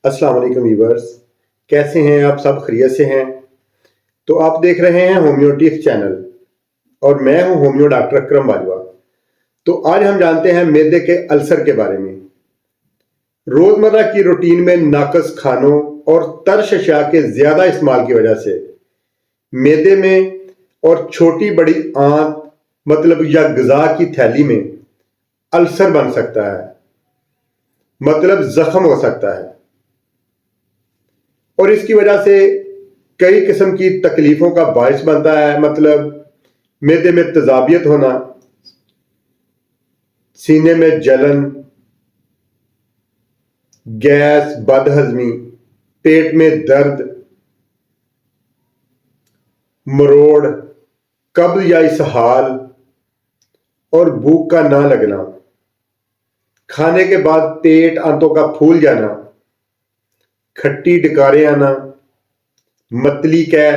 السلام علیکم ویورز، کیسے ہیں آپ؟ سب خیریت سے ہیں؟ تو آپ دیکھ رہے ہیں ہومیوٹیک چینل اور میں ہوں ہومیو ڈاکٹر اکرم باجوہ۔ تو آج ہم جانتے ہیں معدے کے السر کے بارے میں۔ روزمرہ کی روٹین میں ناقص کھانوں اور ترش اشیاء کے زیادہ استعمال کی وجہ سے معدے میں اور چھوٹی بڑی آنت یا غذا کی تھیلی میں السر بن سکتا ہے، زخم ہو سکتا ہے، اور اس کی وجہ سے کئی قسم کی تکلیفوں کا باعث بنتا ہے۔ معدے میں تیزابیت ہونا، سینے میں جلن، گیس، بد ہضمی، پیٹ میں درد، مروڑ، قبض یا اسہال اور بھوک کا نہ لگنا، کھانے کے بعد پیٹ آنتوں کا پھول جانا، کھٹی ڈکاریں آنا، متلی قے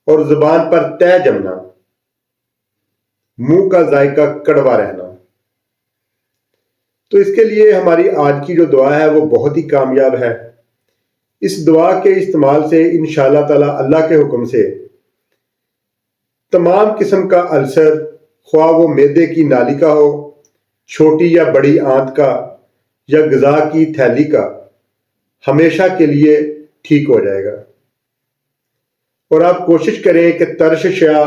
اور زبان پر تہ جمنا، منہ کا ذائقہ کڑوا رہنا۔ تو اس کے لیے ہماری آج کی جو دعا ہے وہ بہت ہی کامیاب ہے۔ اس دعا کے استعمال سے انشاءاللہ تعالی اللہ کے حکم سے تمام قسم کا السر، خواہ وہ معدے کی نالی کا ہو، چھوٹی یا بڑی آنت کا یا غذا کی تھیلی کا، ہمیشہ کے لیے ٹھیک ہو جائے گا۔ اور آپ کوشش کریں کہ ترش اشیاء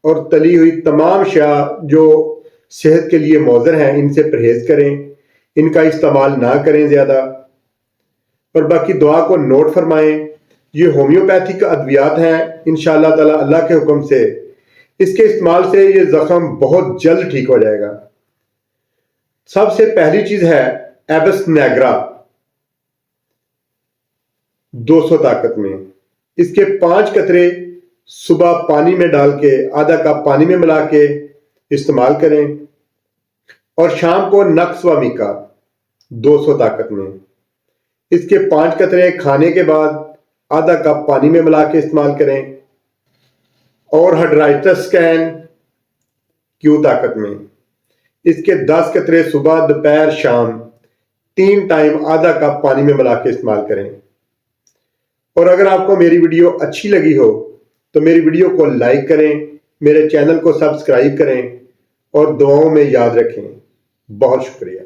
اور تلی ہوئی تمام اشیاء جو صحت کے لیے مضر ہیں ان سے پرہیز کریں، ان کا استعمال نہ کریں زیادہ۔ اور باقی دعا کو نوٹ فرمائیں۔ یہ ہومیوپیتھک ادویات ہیں، انشاءاللہ تعالی اللہ کے حکم سے اس کے استعمال سے یہ زخم بہت جلد ٹھیک ہو جائے گا۔ سب سے پہلی چیز ہے ایبس نیگرا 200 طاقت میں۔ اس کے 5 قطرے صبح پانی میں ڈال کے آدھا کپ پانی میں ملا کے استعمال کریں، اور شام کو نقص و میکا 200 طاقت میں۔ اس کے 5 قطرے کھانے کے بعد آدھا کپ پانی میں ملا کے استعمال کریں، اور ہائیڈرائٹس کین کیو طاقت میں۔ اس کے 10 قطرے صبح، دوپہر، شام 3 ٹائم آدھا کپ پانی میں ملا کے استعمال کریں۔ اور اگر آپ کو میری ویڈیو اچھی لگی ہو تو میری ویڈیو کو لائک کریں، میرے چینل کو سبسکرائب کریں اور دعاؤں میں یاد رکھیں۔ بہت شکریہ۔